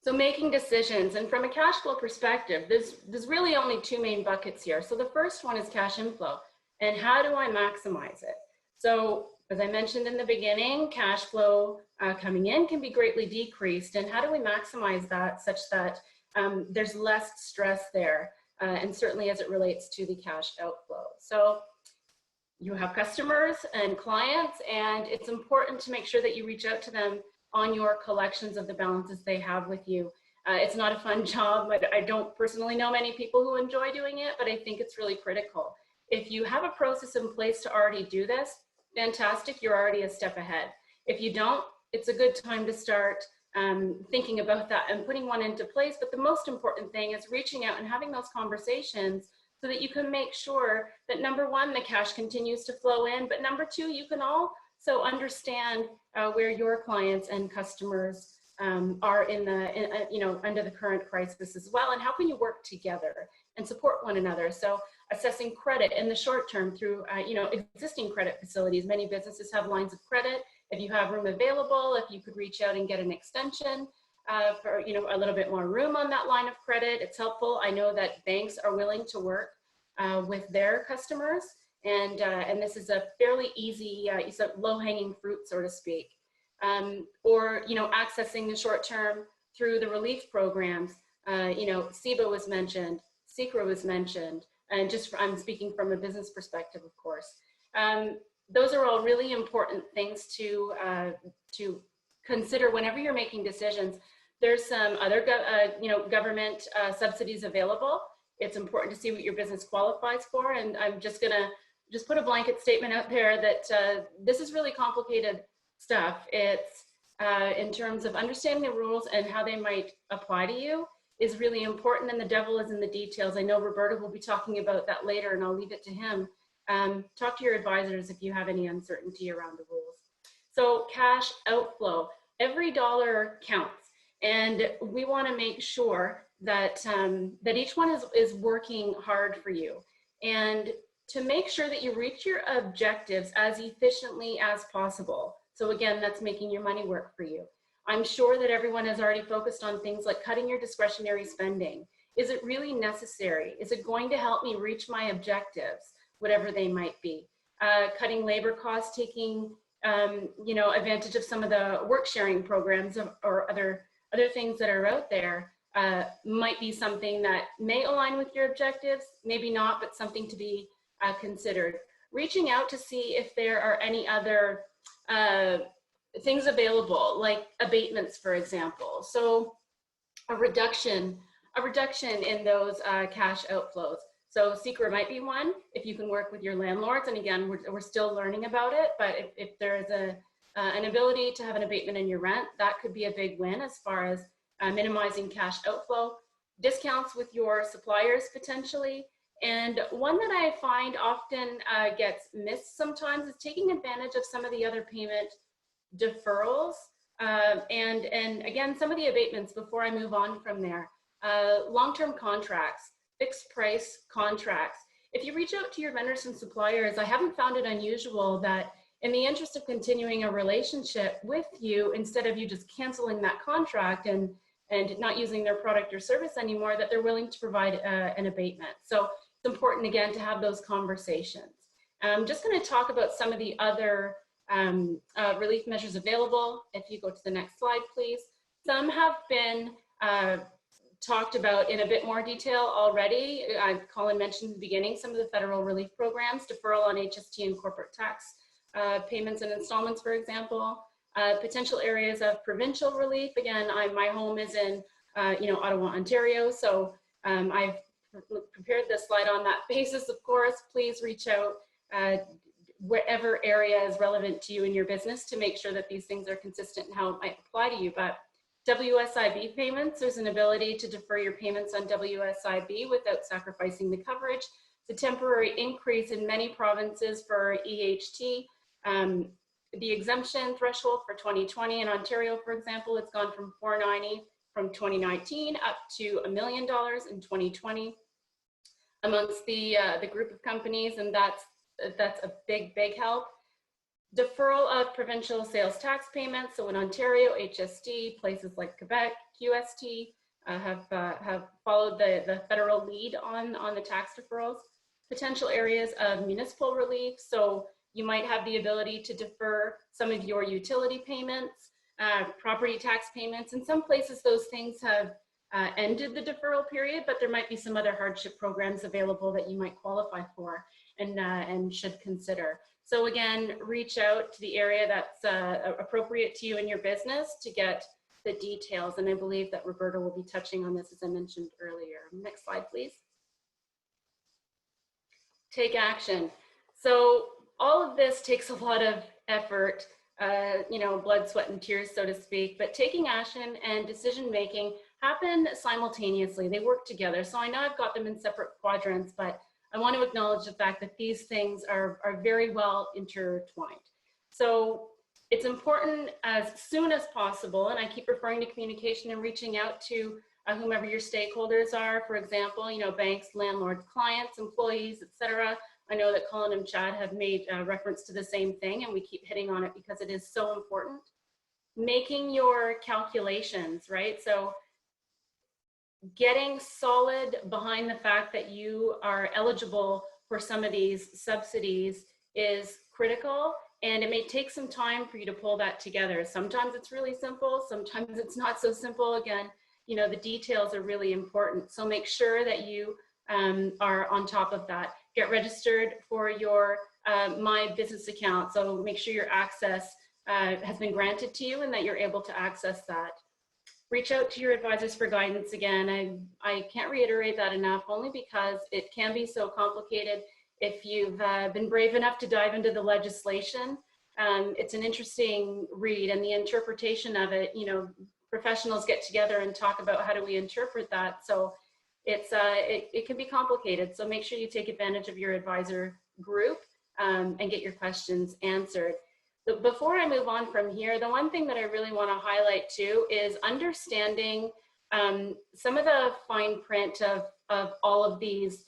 So making decisions, and from a cash flow perspective, there's really only two main buckets here. So the first one is cash inflow, and how do I maximize it? So as I mentioned in the beginning, cash flow coming in can be greatly decreased, and how do we maximize that such that there's less stress there? And certainly as it relates to the cash outflow. So you have customers and clients, and it's important to make sure that you reach out to them on your collections of the balances they have with you. It's not a fun job, but I don't personally know many people who enjoy doing it, but I think it's really critical. If you have a process in place to already do this, fantastic, you're already a step ahead. If you don't, it's a good time to start thinking about that and putting one into place. But the most important thing is reaching out and having those conversations so that you can make sure that, number one, the cash continues to flow in, but number two, you can also understand where your clients and customers are under the current crisis as well, and how can you work together and support one another. So assessing credit in the short term through existing credit facilities. Many businesses have lines of credit. If you have room available, if you could reach out and get an extension for a little bit more room on that line of credit, it's helpful. I know that banks are willing to work with their customers, and this is a fairly easy, low-hanging fruit, so to speak. Or accessing the short term through the relief programs. SEBA was mentioned, SECRA was mentioned, and I'm speaking from a business perspective, of course. Those are all really important things to consider whenever you're making decisions. There's some other government subsidies available. It's important to see what your business qualifies for, and I'm just gonna put a blanket statement out there that this is really complicated stuff. It's in terms of understanding the rules and how they might apply to you is really important, and the devil is in the details. I know Roberto will be talking about that later, and I'll leave it to him. Talk to your advisors if you have any uncertainty around the rules. So cash outflow, every dollar counts, and we want to make sure that that each one is working hard for you, and to make sure that you reach your objectives as efficiently as possible. So again, that's making your money work for you. I'm sure that everyone has already focused on things like cutting your discretionary spending. Is it really necessary? Is it going to help me reach my objectives, whatever they might be? Cutting labor costs, taking advantage of some of the work sharing programs or other things that are out there might be something that may align with your objectives, maybe not, but something to be considered. Reaching out to see if there are any other things available, like abatements, for example. So a reduction in those cash outflows. So SECRA might be one, if you can work with your landlords. And again, we're still learning about it, but if there's an ability to have an abatement in your rent, that could be a big win as far as minimizing cash outflow. Discounts with your suppliers potentially. And one that I find often gets missed sometimes is taking advantage of some of the other payment deferrals and again, some of the abatements before I move on from there. Long-term contracts, fixed price contracts. If you reach out to your vendors and suppliers, I haven't found it unusual that in the interest of continuing a relationship with you, instead of you just canceling that contract and not using their product or service anymore, that they're willing to provide an abatement. So it's important, again, to have those conversations. I'm just going to talk about some of the other relief measures available. If you go to the next slide, please. Some have been talked about in a bit more detail already. Colin mentioned in the beginning some of the federal relief programs, deferral on HST and corporate tax payments and installments, for example. Potential areas of provincial relief. Again, my home is in Ottawa, Ontario, so I've prepared this slide on that basis. Of course, please reach out wherever area is relevant to you in your business to make sure that these things are consistent and how it might apply to you. But WSIB payments, there's an ability to defer your payments on WSIB without sacrificing the coverage. It's a temporary increase in many provinces for EHT. The exemption threshold for 2020 in Ontario, for example, it's gone from $490 from 2019 up to $1 million in 2020 amongst the group of companies, and that's a big help. Deferral of provincial sales tax payments. So in Ontario, HST, places like Quebec, QST have followed the federal lead on the tax deferrals. Potential areas of municipal relief. So you might have the ability to defer some of your utility payments, property tax payments. In some places, those things have ended the deferral period, but there might be some other hardship programs available that you might qualify for and should consider. So again, reach out to the area that's appropriate to you in your business to get the details. And I believe that Roberta will be touching on this, as I mentioned earlier. Next slide, please. Take action. So all of this takes a lot of effort, you know, blood, sweat, and tears, so to speak, but taking action and decision-making happen simultaneously. They work together. So I know I've got them in separate quadrants, but I want to acknowledge the fact that these things are very well intertwined. So it's important as soon as possible, and I keep referring to communication and reaching out to whomever your stakeholders are, for example, you know, banks, landlords, clients, employees, etc. I know that Colin and Chad have made reference to the same thing, and we keep hitting on it because it is so important. Making your calculations, right? So getting solid behind the fact that you are eligible for some of these subsidies is critical, and it may take some time for you to pull that together. Sometimes it's really simple, sometimes it's not so simple. Again, you know, the details are really important. So make sure that you are on top of that. Get registered for your My Business account. So make sure your access has been granted to you and that you're able to access that. Reach out to your advisors for guidance. Again, I can't reiterate that enough, only because it can be so complicated. If you've been brave enough to dive into the legislation, it's an interesting read, and the interpretation of it, you know, professionals get together and talk about how do we interpret that. So it's it can be complicated. So make sure you take advantage of your advisor group and get your questions answered. Before I move on from here, the one thing that I really want to highlight too is understanding some of the fine print of all of these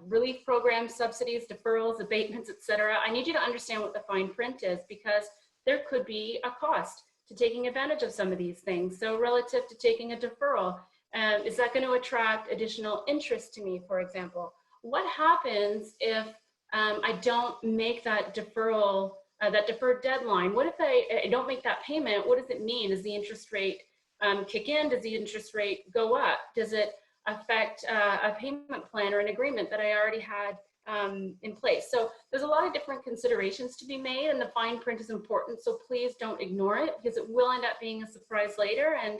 relief programs, subsidies, deferrals, abatements, etc. I need you to understand what the fine print is, because there could be a cost to taking advantage of some of these things. So relative to taking a deferral, is that going to attract additional interest to me, for example? What happens if I don't make that deferral, that deferred deadline? What if I don't make that payment? What does it mean? Does the interest rate kick in? Does the interest rate go up? Does it affect a payment plan or an agreement that I already had in place? So there's a lot of different considerations to be made, and the fine print is important. So please don't ignore it, because it will end up being a surprise later. And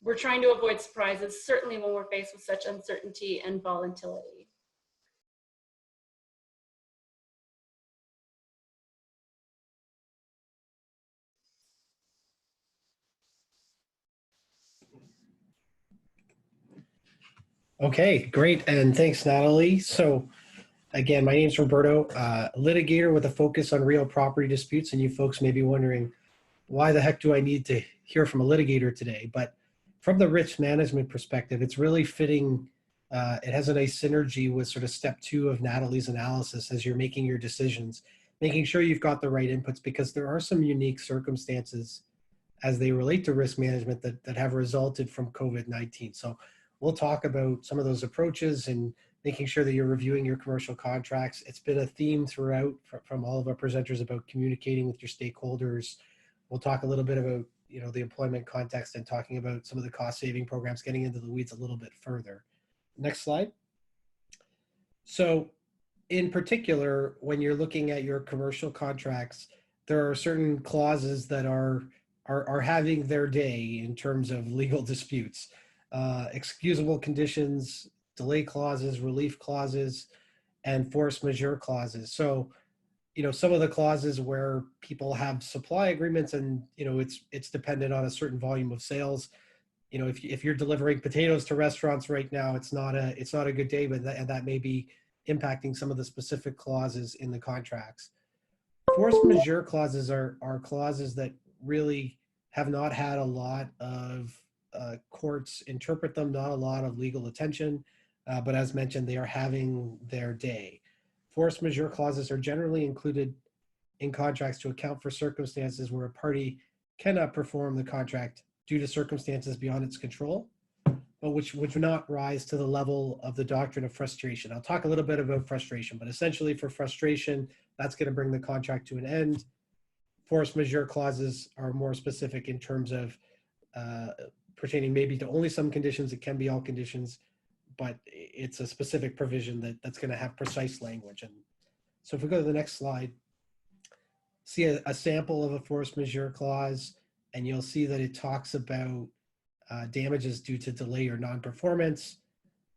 we're trying to avoid surprises, certainly when we're faced with such uncertainty and volatility. Okay, great. And thanks, Natalie. So again, my name is Roberto, litigator with a focus on real property disputes. And you folks may be wondering, why the heck do I need to hear from a litigator today? But from the risk management perspective, it's really fitting. It has a nice synergy with sort of step 2 of Natalie's analysis as you're making your decisions, making sure you've got the right inputs, because there are some unique circumstances as they relate to risk management that have resulted from COVID-19. So we'll talk about some of those approaches and making sure that you're reviewing your commercial contracts. It's been a theme throughout from all of our presenters about communicating with your stakeholders. We'll talk a little bit about, you know, the employment context and talking about some of the cost saving programs, getting into the weeds a little bit further. Next slide. So in particular, when you're looking at your commercial contracts, there are certain clauses that are having their day in terms of legal disputes. Excusable conditions, delay clauses, relief clauses, and force majeure clauses. So, you know, some of the clauses where people have supply agreements and, you know, it's dependent on a certain volume of sales. You know, if you're delivering potatoes to restaurants right now, it's not a good day, but that may be impacting some of the specific clauses in the contracts. Force majeure clauses are clauses that really have not had a lot of courts interpret them, not a lot of legal attention, but as mentioned, they are having their day. Force majeure clauses are generally included in contracts to account for circumstances where a party cannot perform the contract due to circumstances beyond its control, but which would not rise to the level of the doctrine of frustration. I'll talk a little bit about frustration, but essentially for frustration, that's going to bring the contract to an end. Force majeure clauses are more specific in terms of pertaining maybe to only some conditions. It can be all conditions, but it's a specific provision that's going to have precise language. And so if we go to the next slide, see a sample of a force majeure clause, and you'll see that it talks about damages due to delay or non-performance.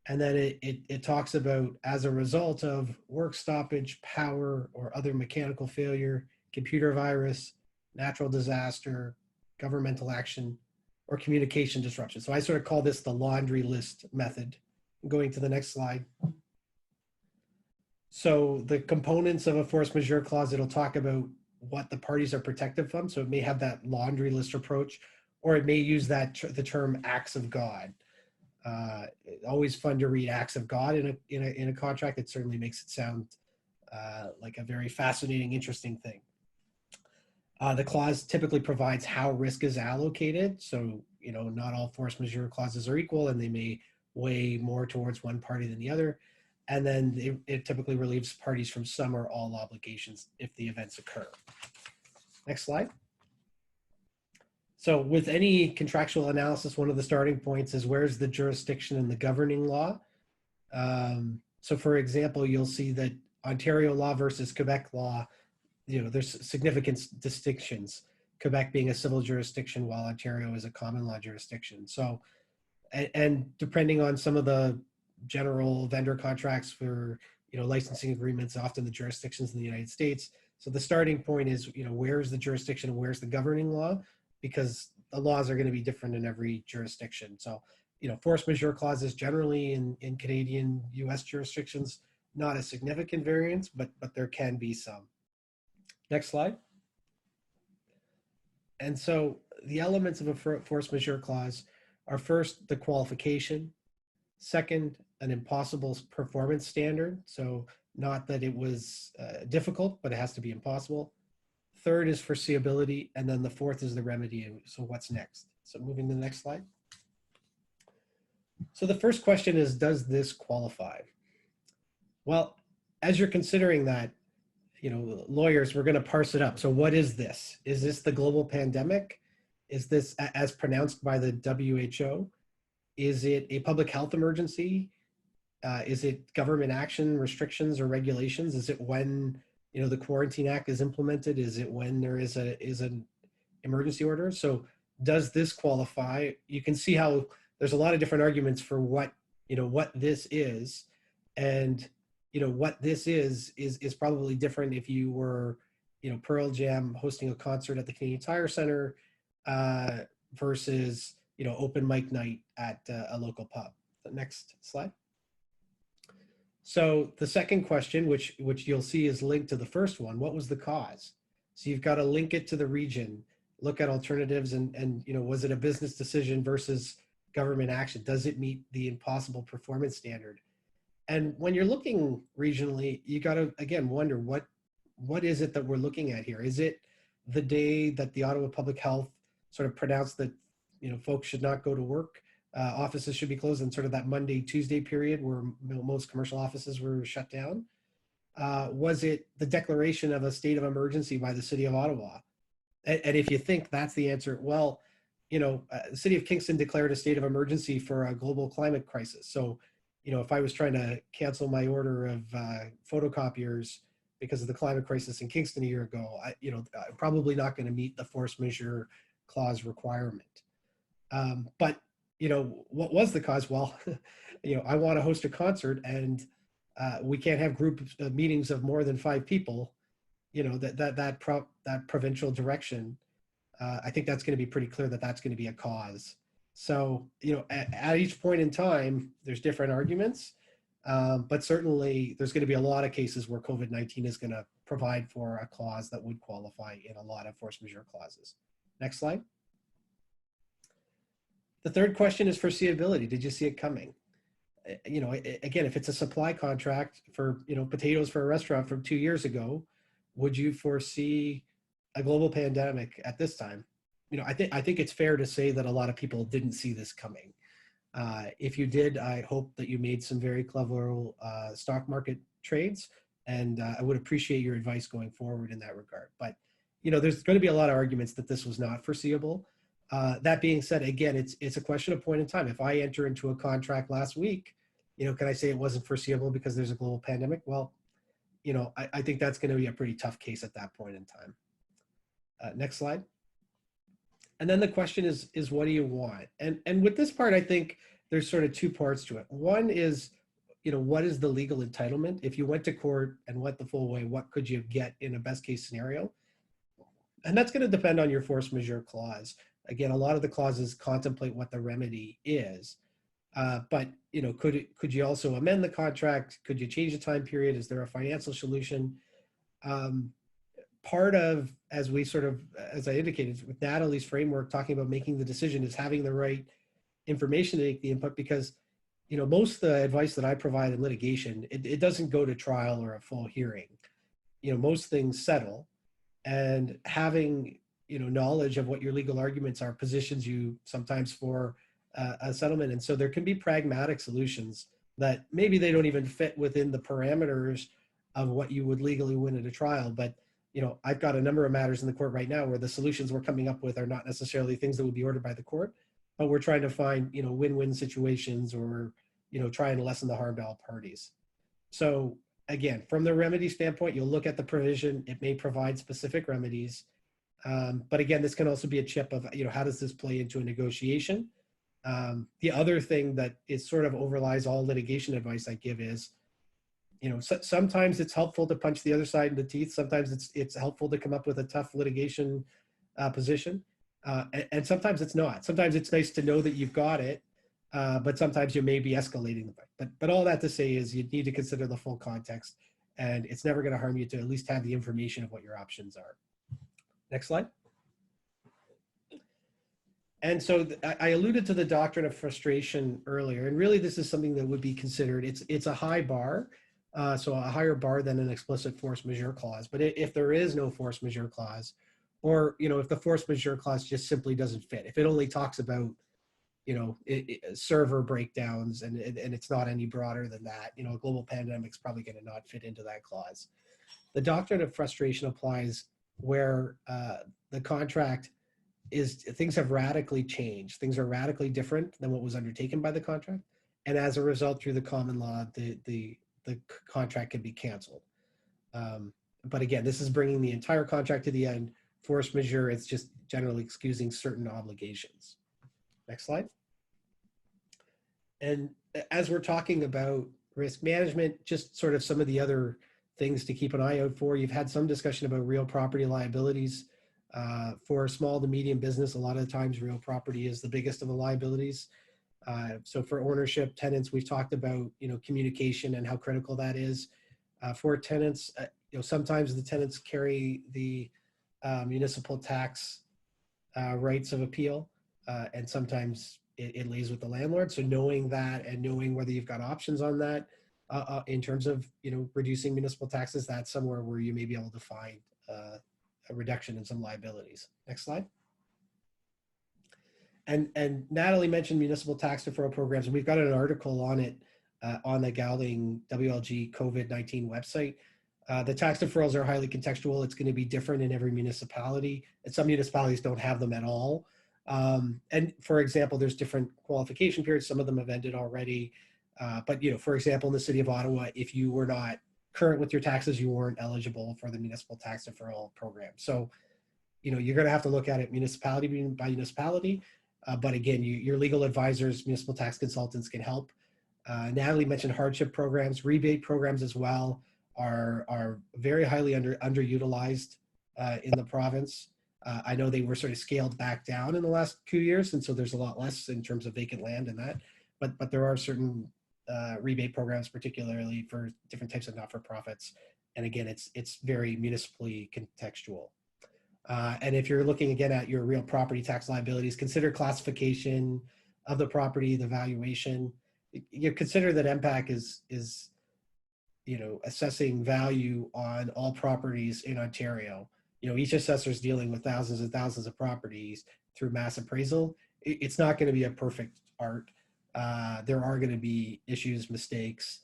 And then it talks about as a result of work stoppage, power, or other mechanical failure, computer virus, natural disaster, governmental action, or communication disruption. So I sort of call this the laundry list method. Going to the next slide. So the components of a force majeure clause, it'll talk about what the parties are protected from. So it may have that laundry list approach, or it may use the term acts of God. Always fun to read acts of God in a contract. It certainly makes it sound like a very fascinating, interesting thing. The clause typically provides how risk is allocated. So, not all force majeure clauses are equal, and they may weigh more towards one party than the other. And then it typically relieves parties from some or all obligations if the events occur. Next slide. So with any contractual analysis, one of the starting points is where's the jurisdiction in the governing law. So for example, you'll see that Ontario law versus Quebec law, there's significant distinctions. Quebec being a civil jurisdiction while Ontario is a common law jurisdiction. So, and depending on some of the general vendor contracts for, licensing agreements, often the jurisdictions in the United States. So the starting point is, where's the jurisdiction and where's the governing law? Because the laws are going to be different in every jurisdiction. So, force majeure clauses generally in Canadian, US jurisdictions, not a significant variance, but there can be some. Next slide. And so the elements of a force majeure clause are first, the qualification. Second, an impossible performance standard. So not that it was difficult, but it has to be impossible. Third is foreseeability, and then the fourth is the remedy. So what's next? So moving to the next slide. So the first question is, does this qualify? Well, as you're considering that, lawyers, we're going to parse it up. So what is this? Is this the global pandemic? Is this as pronounced by the WHO? Is it a public health emergency? Is it government action, restrictions, or regulations? Is it when the Quarantine Act is implemented? Is it when there is an emergency order? So does this qualify? You can see how there's a lot of different arguments for what this is, and what this is probably different if you were Pearl Jam hosting a concert at the Canadian Tire Center versus open mic night at a local pub. The next slide. So the second question, which you'll see is linked to the first one, what was the cause? So you've got to link it to the region, look at alternatives, and was it a business decision versus government action? Does it meet the impossible performance standard? And when you're looking regionally, you got to, again, wonder what is it that we're looking at here? Is it the day that the Ottawa Public Health sort of pronounced that folks should not go to work, offices should be closed, and sort of that Monday, Tuesday period where most commercial offices were shut down? Was it the declaration of a state of emergency by the city of Ottawa? And if you think that's the answer, well, the city of Kingston declared a state of emergency for a global climate crisis. So, if I was trying to cancel my order of photocopiers because of the climate crisis in Kingston a year ago, I'm probably not going to meet the force majeure clause requirement. But what was the cause? Well, I want to host a concert, and we can't have group meetings of more than 5 people. That provincial direction. I think that's going to be pretty clear that that's going to be a cause. So at each point in time, there's different arguments, but certainly there's going to be a lot of cases where COVID-19 is going to provide for a clause that would qualify in a lot of force majeure clauses. Next slide. The third question is foreseeability. Did you see it coming? Again, if it's a supply contract for, potatoes for a restaurant from 2 years ago, would you foresee a global pandemic at this time? I think it's fair to say that a lot of people didn't see this coming. If you did, I hope that you made some very clever stock market trades, and I would appreciate your advice going forward in that regard. But, there's going to be a lot of arguments that this was not foreseeable. That being said, again, it's a question of point in time. If I enter into a contract last week, can I say it wasn't foreseeable because there's a global pandemic? Well, I think that's going to be a pretty tough case at that point in time. Next slide. And then the question is what do you want? And with this part, I think, there's sort of two parts to it. One is, what is the legal entitlement? If you went to court and went the full way, what could you get in a best case scenario? And that's going to depend on your force majeure clause. Again, a lot of the clauses contemplate what the remedy is. But could you also amend the contract? Could you change the time period? Is there a financial solution? Part of, as I indicated with Natalie's framework, talking about making the decision, is having the right information to make the input, because most of the advice that I provide in litigation, it doesn't go to trial or a full hearing. Most things settle, and having knowledge of what your legal arguments are positions you sometimes for a settlement. And so there can be pragmatic solutions that maybe they don't even fit within the parameters of what you would legally win at a trial. But I've got a number of matters in the court right now where the solutions we're coming up with are not necessarily things that would be ordered by the court, but we're trying to find win-win situations, or try and lessen the harm to all parties. So again, from the remedy standpoint, you'll look at the provision. It may provide specific remedies, but again, this can also be a chip of how does this play into a negotiation. The other thing that is sort of overlies all litigation advice I give is, sometimes it's helpful to punch the other side in the teeth. Sometimes it's helpful to come up with a tough litigation position, and sometimes it's not. Sometimes it's nice to know that you've got it, but sometimes you may be escalating the fight. But all that to say is you need to consider the full context, and it's never going to harm you to at least have the information of what your options are. Next slide. And so I alluded to the doctrine of frustration earlier, and really this is something that would be considered. It's a high bar, so a higher bar than an explicit force majeure clause. But if there is no force majeure clause, or if the force majeure clause just simply doesn't fit, if it only talks about server breakdowns and it's not any broader than that, a global pandemic's probably going to not fit into that clause. The doctrine of frustration applies where the contract things have radically changed. Things are radically different than what was undertaken by the contract. And as a result, through the common law, the contract can be canceled. But again, this is bringing the entire contract to the end. Force majeure, it's just generally excusing certain obligations. Next slide. And as we're talking about risk management, just sort of some of the other things to keep an eye out for. You've had some discussion about real property liabilities. For small to medium business, a lot of the times real property is the biggest of the liabilities. So for ownership, tenants, we've talked about communication and how critical that is. For tenants, sometimes the tenants carry the municipal tax rights of appeal, and sometimes it lays with the landlord. So knowing that and knowing whether you've got options on that in terms of reducing municipal taxes, that's somewhere where you may be able to find a reduction in some liabilities. Next slide. And Natalie mentioned municipal tax deferral programs, and we've got an article on it on the Gowling WLG COVID-19 website. The tax deferrals are highly contextual. It's going to be different in every municipality, and some municipalities don't have them at all. And for example, there's different qualification periods. Some of them have ended already. But for example, in the city of Ottawa, if you were not current with your taxes, you weren't eligible for the municipal tax deferral program. So, you're going to have to look at it municipality by municipality. But again, your legal advisors, municipal tax consultants can help. Natalie mentioned hardship programs, rebate programs as well are very highly underutilized in the province. I know they were sort of scaled back down in the last few years, and so there's a lot less in terms of vacant land and that. But there are certain rebate programs, particularly for different types of not-for-profits. And again, it's very municipally contextual. And if you're looking again at your real property tax liabilities, consider classification of the property, the valuation. You consider that MPAC is assessing value on all properties in Ontario. Each assessor is dealing with thousands and thousands of properties through mass appraisal. It's not going to be a perfect art. There are going to be issues, mistakes,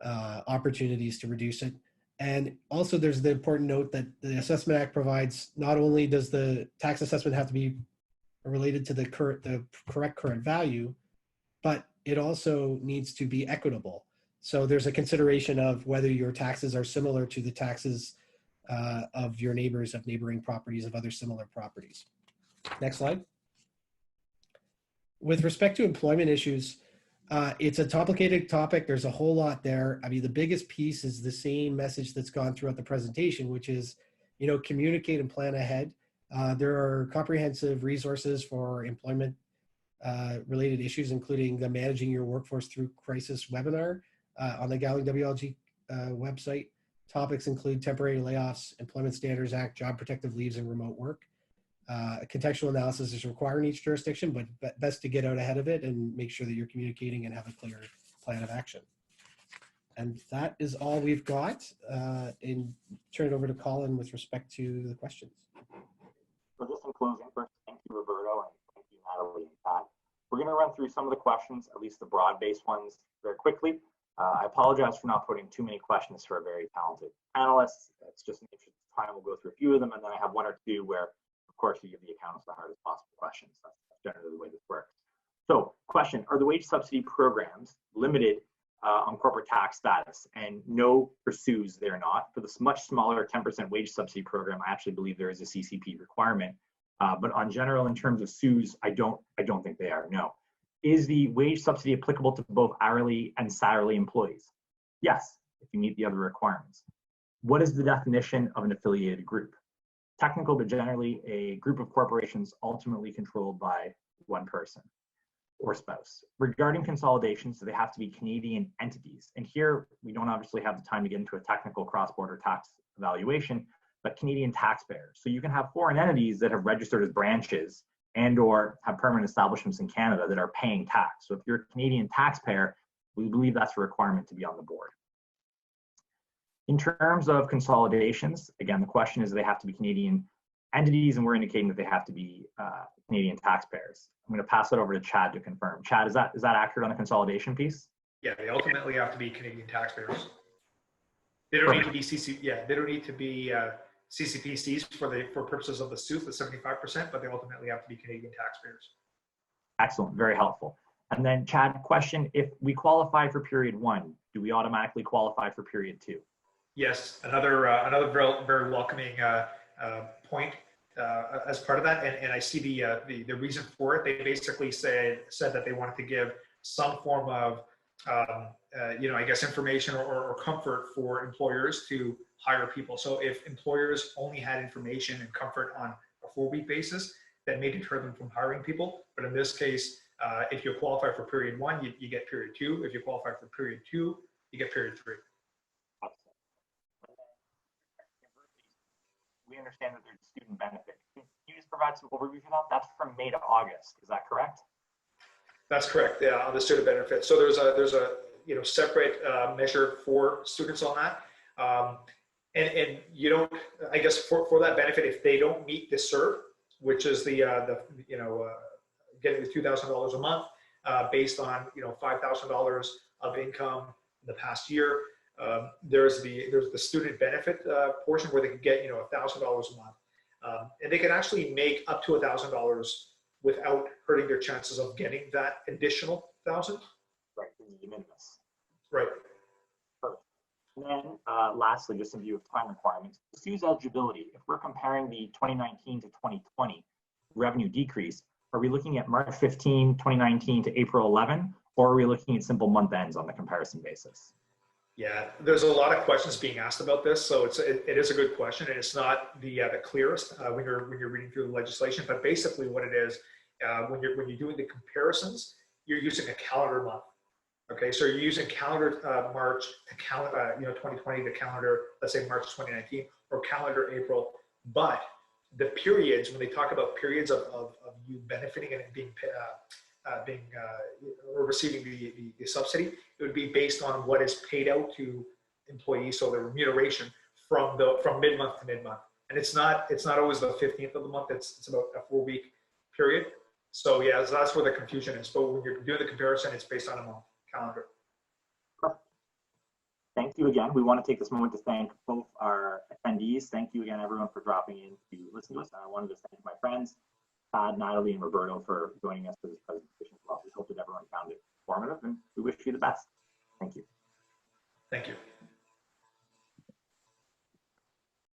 opportunities to reduce it. And also there's the important note that the Assessment Act provides, not only does the tax assessment have to be related to the correct current value, but it also needs to be equitable. So there's a consideration of whether your taxes are similar to the taxes of your neighbors, of neighboring properties, of other similar properties. Next slide. With respect to employment issues, It's a complicated topic. There's a whole lot there. I mean, the biggest piece is the same message that's gone throughout the presentation, which is, communicate and plan ahead. There are comprehensive resources for employment related issues, including the Managing Your Workforce Through Crisis webinar on the Gowling WLG website. Topics include temporary layoffs, Employment Standards Act, job protective leaves, and remote work. Contextual analysis is required in each jurisdiction, but best to get out ahead of it and make sure that you're communicating and have a clear plan of action. And that is all we've got. And turn it over to Colin with respect to the questions. So just in closing, first, thank you, Roberto, and thank you, Natalie and Pat. We're going to run through some of the questions, at least the broad-based ones, very quickly. I apologize for not putting too many questions for a very talented panelist. It's just an interest of time. We'll go through a few of them, and then I have one or two where, of course, you give the accountants the hardest possible questions. That's generally the way this works. So, question, are the wage subsidy programs limited on corporate tax status? And no, pursues they're not. For this much smaller 10% wage subsidy program, I actually believe there is a CCP requirement. But on general, in terms of SUs, I don't think they are, no. Is the wage subsidy applicable to both hourly and salary employees? Yes, if you meet the other requirements. What is the definition of an affiliated group? Technical, but generally a group of corporations ultimately controlled by one person or spouse. Regarding consolidations, so they have to be Canadian entities. And here, we don't obviously have the time to get into a technical cross-border tax evaluation, but Canadian taxpayers. So you can have foreign entities that have registered as branches and or have permanent establishments in Canada that are paying tax. So if you're a Canadian taxpayer, we believe that's a requirement to be on the board. In terms of consolidations, again, the question is, they have to be Canadian entities, and we're indicating that they have to be Canadian taxpayers. I'm going to pass it over to Chad to confirm. Chad, is that accurate on the consolidation piece? Yeah, they ultimately have to be Canadian taxpayers. They don't need to be they don't need to be CCPCs for purposes of the suit, the 75%, but they ultimately have to be Canadian taxpayers. Excellent, very helpful. And then Chad, question, if we qualify for period 1, do we automatically qualify for period 2? Yes, another very welcoming point as part of that, and I see the reason for it. They basically said that they wanted to give some form of I guess information or comfort for employers to hire people. So if employers only had information and comfort on a 4-week basis, that may deter them from hiring people. But in this case, if you qualify for period 1, you get period 2. If you qualify for period 2, you get period 3. We understand that there's a student benefit. Can you just provide some overview for that? That's from May to August. Is that correct? That's correct. Yeah, on the student benefit. So there's a separate measure for students on that, and you don't. I guess for that benefit, if they don't meet the CERB, which is the getting the $2,000 a month based on $5,000 of income in the past year. There's the student benefit portion where they can get $1,000 a month, and they can actually make up to $1,000 without hurting their chances of getting that additional 1,000. Right, de minimis. Right. Perfect. And then lastly, just in view of time requirements, SUS eligibility. If we're comparing the 2019 to 2020 revenue decrease, are we looking at March 15, 2019 to April 11, or are we looking at simple month ends on the comparison basis? Yeah, there's a lot of questions being asked about this, so it is a good question, and it's not the clearest when you're reading through the legislation. But basically, what it is, when you're doing the comparisons, you're using a calendar month. Okay, so you're using calendar March to calendar 2020 to calendar, let's say March 2019, or calendar April. But the periods, when they talk about periods of you benefiting and being or receiving the subsidy, it would be based on what is paid out to employees, so the remuneration from mid-month to mid-month. And it's not always the 15th of the month. It's about a 4-week period. So yeah, so that's where the confusion is. But when you're doing the comparison, it's based on a month calendar. Perfect. Thank you again. We want to take this moment to thank both our attendees. Thank you again, everyone, for dropping in to listen to us. And I wanted to thank my friends, Todd, Natalie, and Roberto, for joining us for this presentation as well. We hope that everyone found it informative, and we wish you the best. Thank you. Thank you.